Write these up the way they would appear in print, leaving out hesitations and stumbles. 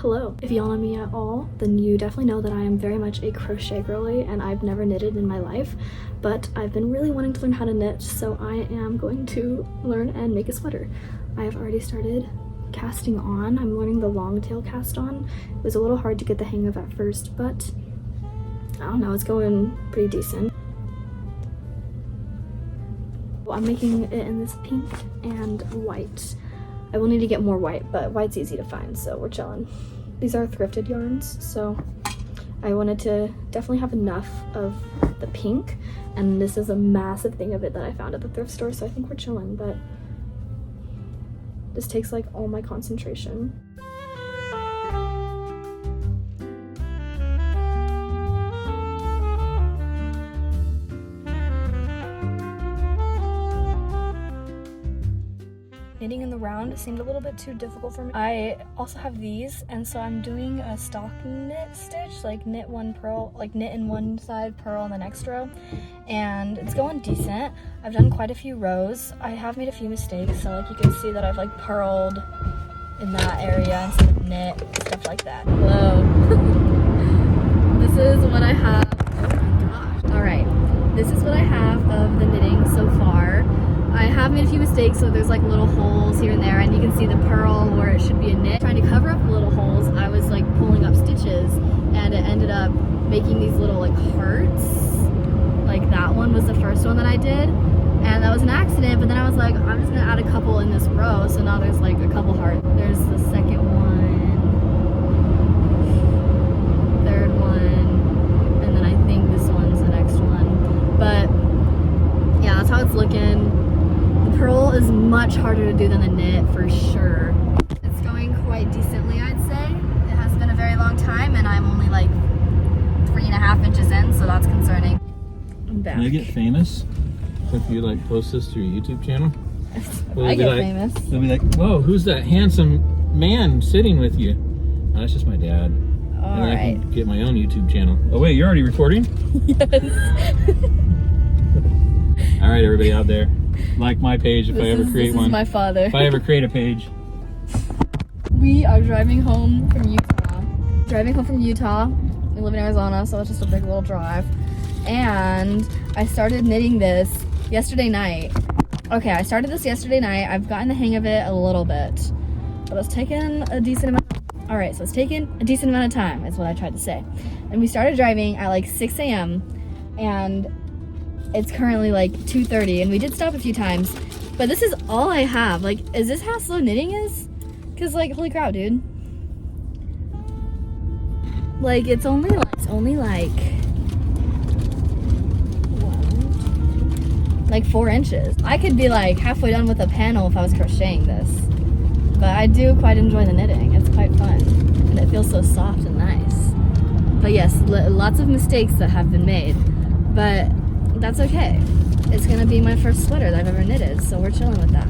Hello. If y'all know me at all, then you definitely know that I am very much a crochet girly and I've never knitted in my life, but I've been really wanting to learn how to knit, so I am going to learn and make a sweater. I have already started casting on. I'm learning the long tail cast on. It was a little hard to get the hang of at first, but I don't know, it's going pretty decent. I'm making it in this pink and white. I will need to get more white, but white's easy to find, so we're chilling. These are thrifted yarns, so I wanted to definitely have enough of the pink, and this is a massive thing of it that I found at the thrift store, so I think we're chilling, but this takes like all my concentration. Knitting in the round seemed a little bit too difficult for me. I also have these, and so I'm doing a stock knit stitch, like knit one purl, like knit in one side, purl in the next row, and it's going decent. I've done quite a few rows. I have made a few mistakes, so like you can see that I've like purled in that area instead of knit, stuff like that. Hello. This is what I have. Oh my gosh. All right, this is what I have of the knitting so far. I have made a few mistakes, so there's like little holes here and there, and you can see the purl where it should be a knit. Trying to cover up the little holes, I was like pulling up stitches, and it ended up making these little like hearts. Like that one was the first one that I did, and that was an accident, but then I was like, I'm just gonna add a couple in this row, so now there's like a couple hearts. There's the second one, third one, and then I think this one's the next one. But yeah, that's how it's looking. Purl is much harder to do than the knit, for sure. It's going quite decently, I'd say. It has been a very long time, and I'm only like 3.5 inches in, so that's concerning. I'm back. Can I get famous if you like post this to your YouTube channel? I get famous. They'll be like, whoa, who's that handsome man sitting with you? Oh, that's just my dad. All right. I can get my own YouTube channel. Oh wait, you're already recording? Yes. All right, everybody out there. Like my page if I ever create one. This is my father. If I ever create a page. We are driving home from Utah. We live in Arizona, so it's just a big little drive. And I started knitting this yesterday night. Okay, I started this yesterday night. I've gotten the hang of it a little bit, but it's taken a decent amount. All right, so it's taken a decent amount of time is what I tried to say. And we started driving at like 6 a.m. and it's currently like 2:30, and we did stop a few times, but this is all I have. Like, is this how slow knitting is? Because like, holy crap, dude. Like, it's only like 4 inches. I could be like halfway done with a panel if I was crocheting this, but I do quite enjoy the knitting. It's quite fun, and it feels so soft and nice. But yes, lots of mistakes that have been made, but that's okay. It's gonna be my first sweater that I've ever knitted, so we're chilling with that.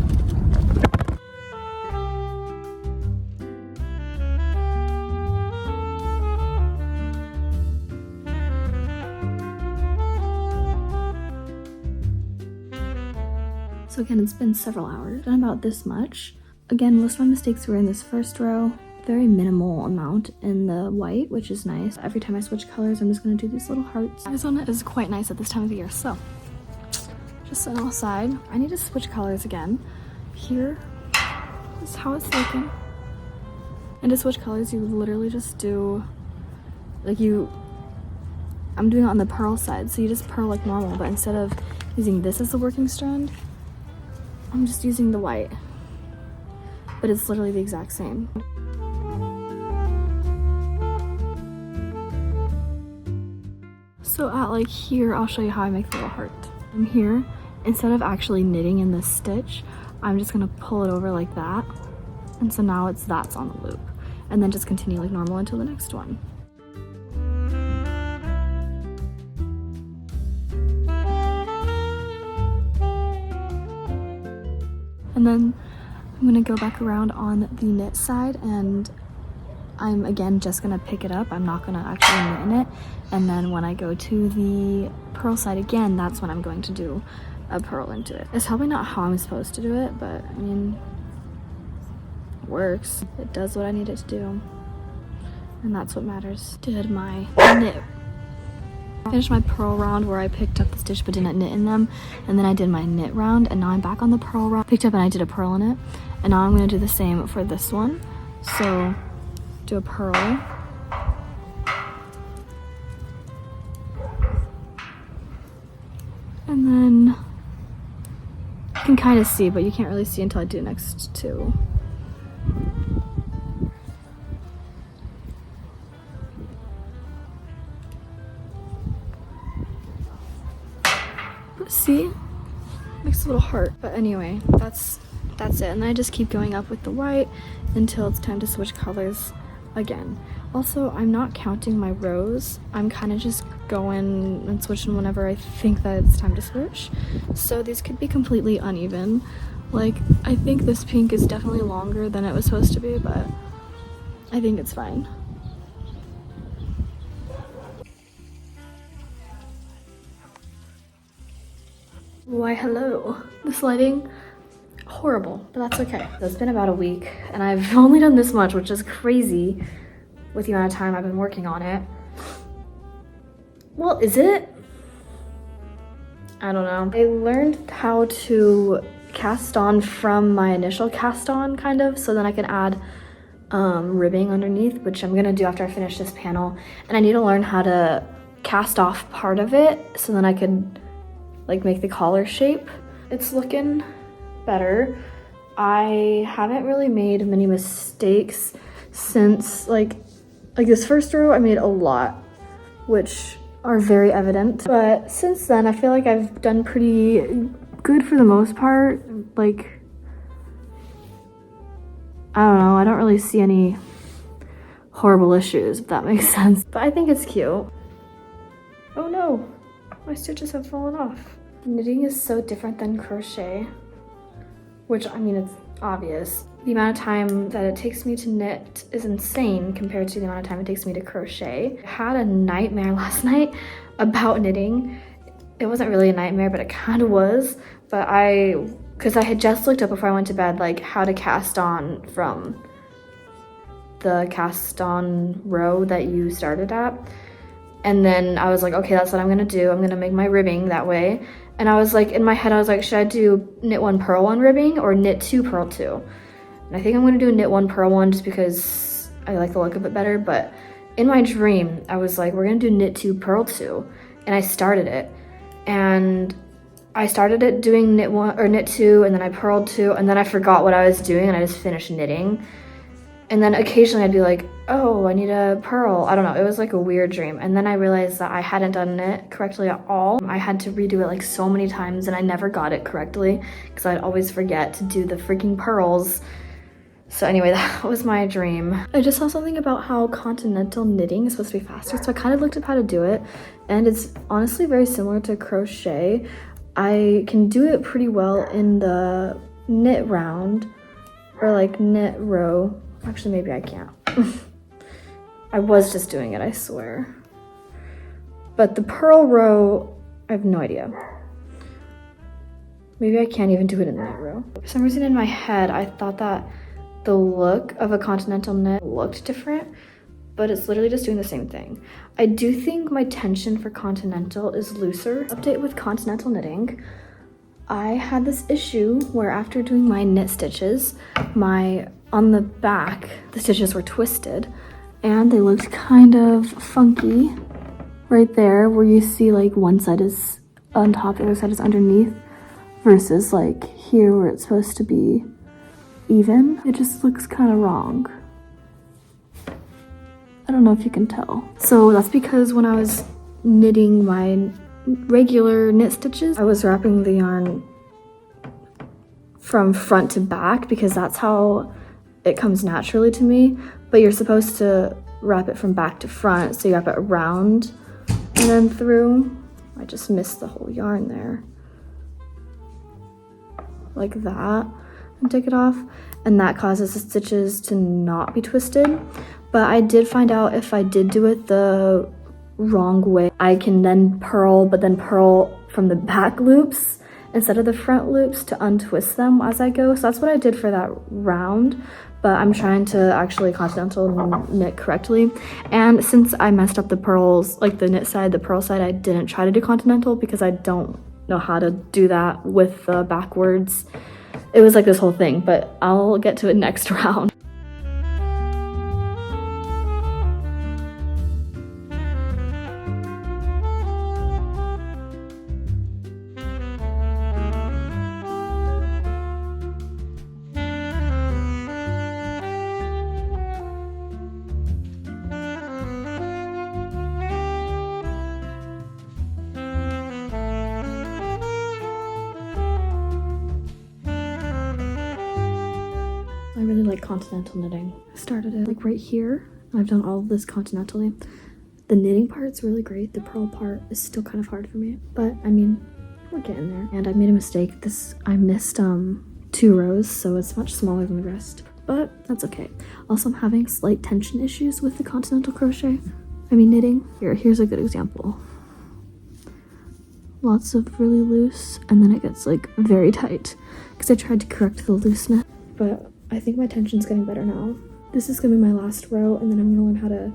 So again, it's been several hours, done about this much. Again, most of my mistakes were in this first row. Very minimal amount in the white, which is nice. Every time I switch colors, I'm just gonna do these little hearts. Arizona is quite nice at this time of the year, so just set it aside. I need to switch colors again. Here is how it's looking. And to switch colors, you literally just do, like I'm doing it on the purl side, so you just purl like normal, but instead of using this as the working strand, I'm just using the white. But it's literally the exact same. So at like here, I'll show you how I make the little heart. I'm here, instead of actually knitting in this stitch, I'm just gonna pull it over like that. And so now that's on the loop. And then just continue like normal until the next one. And then I'm gonna go back around on the knit side, and I'm again just gonna pick it up. I'm not gonna actually knit in it. And then when I go to the purl side again, that's when I'm going to do a purl into it. It's probably not how I'm supposed to do it, but I mean, it works. It does what I need it to do. and that's what matters. Did my knit. Finished my purl round where I picked up the stitch but didn't knit in them, and then I did my knit round, and now I'm back on the purl round. Picked up and I did a purl in it, and now I'm gonna do the same for this one. So do a purl, and then you can kind of see, but you can't really see until I do next two. See? Makes a little heart. But anyway, that's it. And then I just keep going up with the white until it's time to switch colors again. Also, I'm not counting my rows. I'm kind of just going and switching whenever I think that it's time to switch. So these could be completely uneven. Like, I think this pink is definitely longer than it was supposed to be, but I think it's fine. Why hello. This lighting, horrible, but that's okay. So it's been about a week and I've only done this much, which is crazy with the amount of time I've been working on it. Well, is it? I don't know. I learned how to cast on from my initial cast on, kind of, so then I can add ribbing underneath, which I'm gonna do after I finish this panel. And I need to learn how to cast off part of it so then I could like make the collar shape. It's looking better. I haven't really made many mistakes since like this first row. I made a lot, which are very evident. But since then, I feel like I've done pretty good for the most part. Like, I don't know, I don't really see any horrible issues, if that makes sense. But I think it's cute. Oh no, my stitches have fallen off. Knitting is so different than crochet, which, I mean, it's obvious. The amount of time that it takes me to knit is insane compared to the amount of time it takes me to crochet. I had a nightmare last night about knitting. It wasn't really a nightmare, but it kind of was. But because I had just looked up before I went to bed, like how to cast on from the cast on row that you started at. And then I was like, okay, that's what I'm gonna do. I'm gonna make my ribbing that way. And I was like, in my head, I was like, should I do knit 1, purl 1 ribbing or knit 2, purl 2? And I think I'm gonna do knit 1, purl 1 just because I like the look of it better. But in my dream, I was like, we're gonna do knit 2, purl 2. And I started it. And I started it doing knit 1 or knit 2, and then I purled 2, and then I forgot what I was doing and I just finished knitting. And then occasionally I'd be like, oh, I need a purl. I don't know, it was like a weird dream. And then I realized that I hadn't done it correctly at all. I had to redo it like so many times and I never got it correctly because I'd always forget to do the freaking purls. So anyway, that was my dream. I just saw something about how continental knitting is supposed to be faster, so I kind of looked up how to do it, and it's honestly very similar to crochet. I can do it pretty well in the knit round or like knit row. Actually, maybe I can't. I was just doing it, I swear. But the purl row, I have no idea. Maybe I can't even do it in the knit row. For some reason in my head, I thought that the look of a continental knit looked different, but it's literally just doing the same thing. I do think my tension for continental is looser. Update with continental knitting. I had this issue where after doing my knit stitches, on the back, the stitches were twisted and they looked kind of funky right there where you see like one side is on top, the other side is underneath, versus like here where it's supposed to be even. It just looks kind of wrong. I don't know if you can tell. So that's because when I was knitting my regular knit stitches, I was wrapping the yarn from front to back because that's how it comes naturally to me, but you're supposed to wrap it from back to front, so you wrap it around and then through. I just missed the whole yarn there. Like that, and take it off, and that causes the stitches to not be twisted. But I did find out if I did do it the wrong way, I can then purl, but then purl from the back loops instead of the front loops to untwist them as I go. So that's what I did for that round. but I'm trying to actually continental knit correctly. And since I messed up the pearls, like the knit side, the purl side, I didn't try to do continental because I don't know how to do that with the backwards. It was like this whole thing, but I'll get to it next round. I really like continental knitting. I started it like right here. I've done all of this continentally. The knitting part's really great. The purl part is still kind of hard for me, but I mean, we're getting there. And I made a mistake. I missed 2 rows, so it's much smaller than the rest, but that's okay. Also, I'm having slight tension issues with the continental knitting. Here's a good example. Lots of really loose, and then it gets like very tight because I tried to correct the looseness, but I think my tension's getting better now. This is gonna be my last row, and then I'm gonna learn how to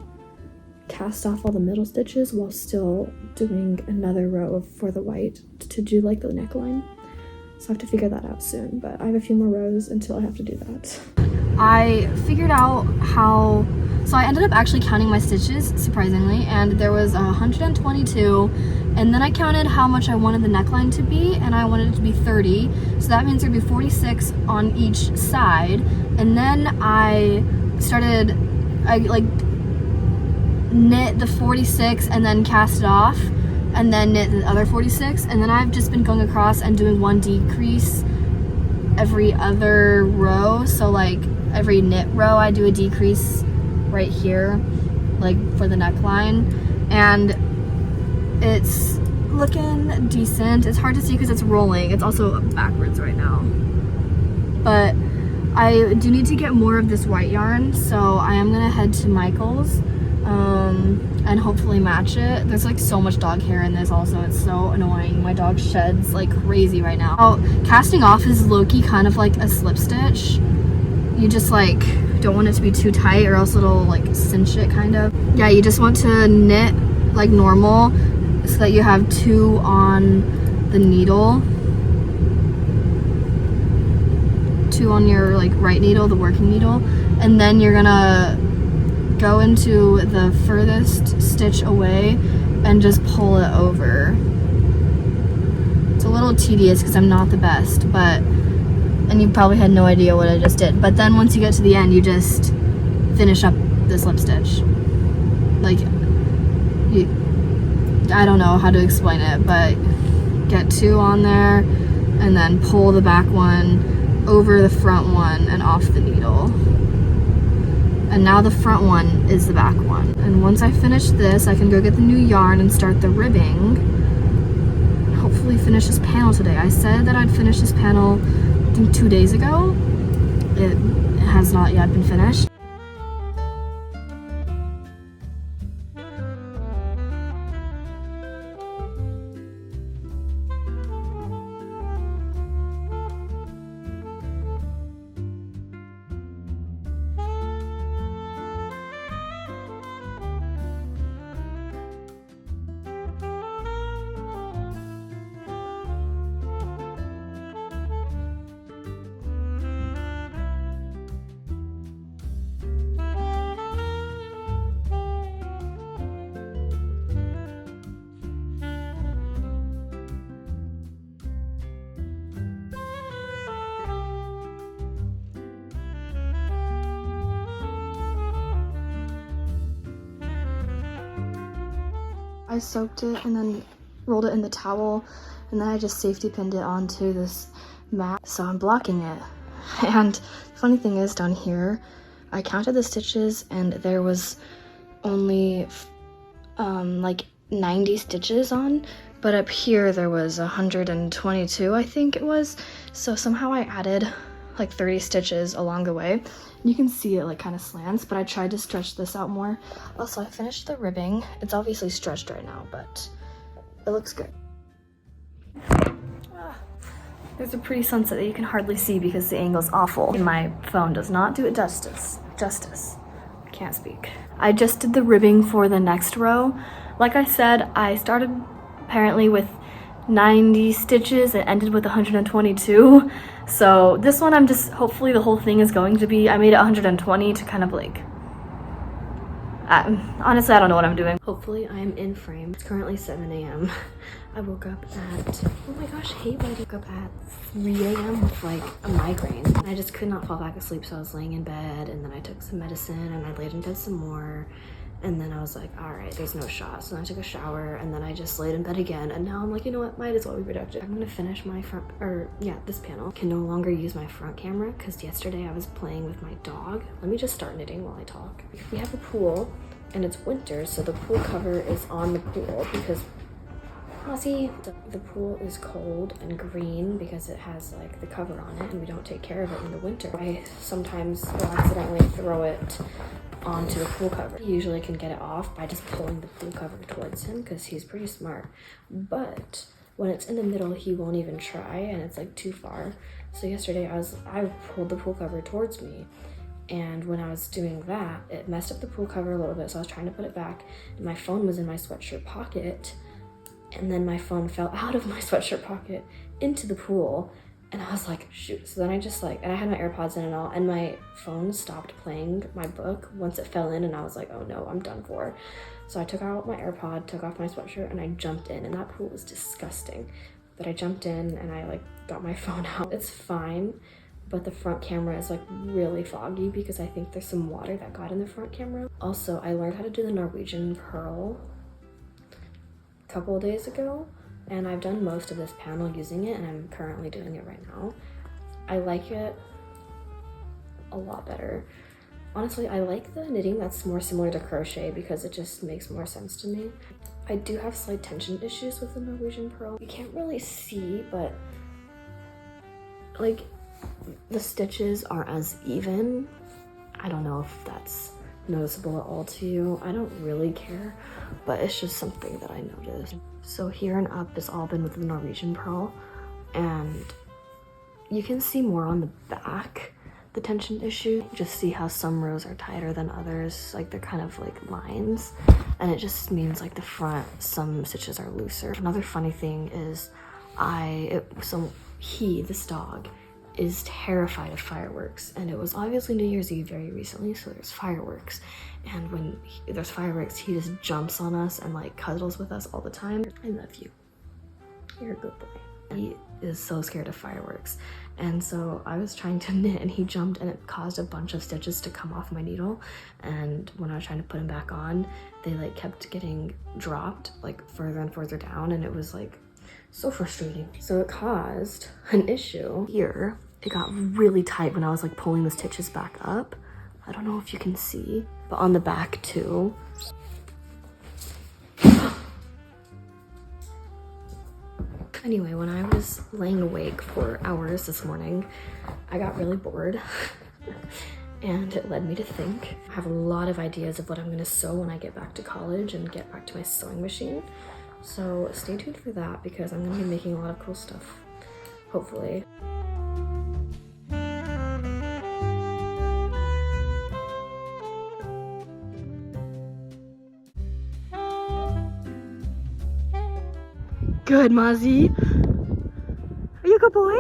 cast off all the middle stitches while still doing another row for the white to do like the neckline. So I have to figure that out soon, but I have a few more rows until I have to do that. I figured out how, so I ended up actually counting my stitches, surprisingly, and there was 122, and then I counted how much I wanted the neckline to be, and I wanted it to be 30, so that means there'd be 46 on each side, and then I like knit the 46 and then cast it off, and then knit the other 46, and then I've just been going across and doing 1 decrease every other row. So like every knit row I do a decrease right here, like for the neckline, and it's looking decent. It's hard to see because it's rolling. It's also backwards right now, but I do need to get more of this white yarn, so I am gonna head to Michael's and hopefully match it. There's like so much dog hair in this also. It's so annoying. My dog sheds like crazy right now. Casting off is low-key kind of like a slip stitch. You just like don't want it to be too tight or else it'll like cinch it kind of. Yeah, you just want to knit like normal so that you have 2 on the needle. 2 on your like right needle, the working needle, and then you're gonna go into the furthest stitch away and just pull it over. It's a little tedious because I'm not the best, but, and you probably had no idea what I just did, but then once you get to the end, you just finish up the slip stitch. Like, I don't know how to explain it, but get 2 on there and then pull the back one over the front one and off the needle. And now the front one is the back one. And once I finish this, I can go get the new yarn and start the ribbing. And hopefully finish this panel today. I said that I'd finish this panel, I think 2 days ago. It has not yet been finished. I soaked it and then rolled it in the towel, and then I just safety pinned it onto this mat, so I'm blocking it. And the funny thing is, down here I counted the stitches and there was only like 90 stitches on, but up here there was 122, I think it was. So somehow I added like 30 stitches along the way. You can see it like kind of slants, but I tried to stretch this out more. Also, I finished the ribbing. It's obviously stretched right now, but it looks good. There's a pretty sunset that you can hardly see because the angle's awful. My phone does not do it justice. I can't speak. I just did the ribbing for the next row. Like I said, I started apparently with 90 stitches and ended with 122. So this one I'm just, hopefully the whole thing is going to be, I made it 120 to kind of like, honestly, I don't know what I'm doing. Hopefully I am in frame. It's currently 7 a.m. I woke up at, oh my gosh, hey buddy. I woke up at 3 a.m. with like a migraine. I just could not fall back asleep, so I was laying in bed, and then I took some medicine and I laid in bed some more. And then I was like, all right, there's no shot. So then I took a shower, and then I just laid in bed again. And now I'm like, you know what, might as well be productive. I'm gonna finish my front, this panel. Can no longer use my front camera because yesterday I was playing with my dog. Let me just start knitting while I talk. We have a pool and it's winter, so the pool cover is on the pool because the pool is cold and green because it has like the cover on it, and we don't take care of it in the winter. I sometimes will accidentally throw it onto the pool cover. He usually can get it off by just pulling the pool cover towards him because he's pretty smart. But when it's in the middle, he won't even try, and it's like too far. So yesterday I pulled the pool cover towards me, and when I was doing that, it messed up the pool cover a little bit, so I was trying to put it back, and my phone was in my sweatshirt pocket, and then my phone fell out of my sweatshirt pocket into the pool. And I was like, shoot. So then I just like, and I had my AirPods in and all, and my phone stopped playing my book once it fell in, and I was like, oh no, I'm done for. So I took out my AirPod, took off my sweatshirt, and I jumped in, and that pool was disgusting. But I jumped in and I like got my phone out. It's fine, but the front camera is like really foggy because I think there's some water that got in the front camera. Also, I learned how to do the Norwegian purl a couple of days ago, and I've done most of this panel using it, and I'm currently doing it right now. I like it a lot better. Honestly, I like the knitting that's more similar to crochet because it just makes more sense to me. I do have slight tension issues with the Norwegian purl. You can't really see, but like the stitches are as even. I don't know if that's noticeable at all to you. I don't really care, but it's just something that I noticed. So here and up has all been with the Norwegian purl, and you can see more on the back the tension issue. Just see how some rows are tighter than others, like they're kind of like lines, and it just means like the front, some stitches are looser. Another funny thing is this dog is terrified of fireworks, and it was obviously New Year's Eve very recently, so there's fireworks, and when there's fireworks he just jumps on us and like cuddles with us all the time. I love you, you're a good boy. He is so scared of fireworks, and so I was trying to knit and he jumped, and it caused a bunch of stitches to come off my needle, and when I was trying to put him back on, they like kept getting dropped like further and further down, and it was like so frustrating. So it caused an issue here. It got really tight when I was like pulling the stitches back up. I don't know if you can see, but on the back too. Anyway, when I was laying awake for hours this morning, I got really bored and it led me to think. I have a lot of ideas of what I'm gonna sew when I get back to college and get back to my sewing machine. So stay tuned for that because I'm gonna be making a lot of cool stuff, hopefully. Good, Mozzie. Are you a good boy?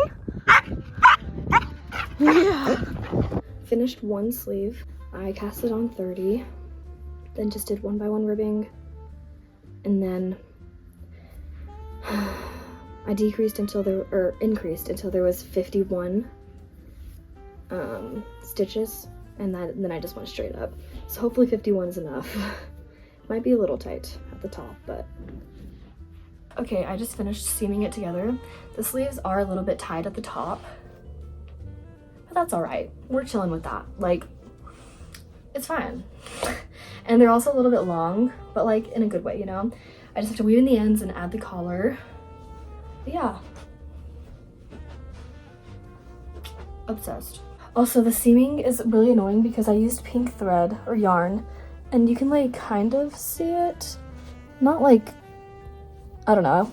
Yeah. Finished one sleeve. I cast it on 30, then just did 1x1 ribbing, and then I increased until there was 51 stitches, and then I just went straight up. So hopefully 51 is enough. Might be a little tight at the top, but okay, I just finished seaming it together. The sleeves are a little bit tight at the top, but that's all right. We're chilling with that. Like, it's fine. And they're also a little bit long, but like in a good way, you know? I just have to weave in the ends and add the collar. But yeah. Obsessed. Also, the seaming is really annoying because I used pink thread or yarn, and you can like kind of see it. Not like, I don't know.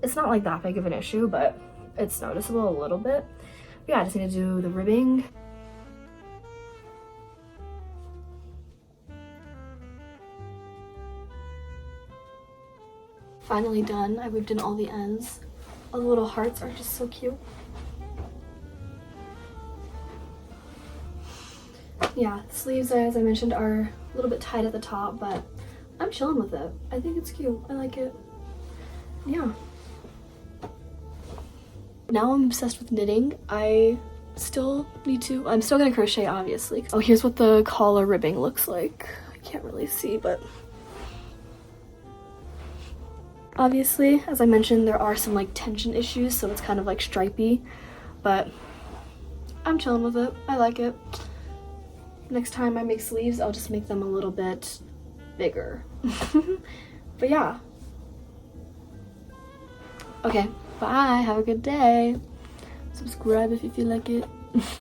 It's not like that big of an issue, but it's noticeable a little bit. But yeah, I just need to do the ribbing. Finally done. I weaved in all the ends. All the little hearts are just so cute. Yeah, the sleeves, as I mentioned, are a little bit tight at the top, but I'm chilling with it. I think it's cute. I like it. Yeah. Now I'm obsessed with knitting. I'm still gonna crochet, obviously. Oh, here's what the collar ribbing looks like. I can't really see, but obviously, as I mentioned, there are some like tension issues, so it's kind of like stripy, but I'm chilling with it. I like it. Next time I make sleeves, I'll just make them a little bit bigger. But yeah. Okay, bye. Have a good day. Subscribe if you feel like it.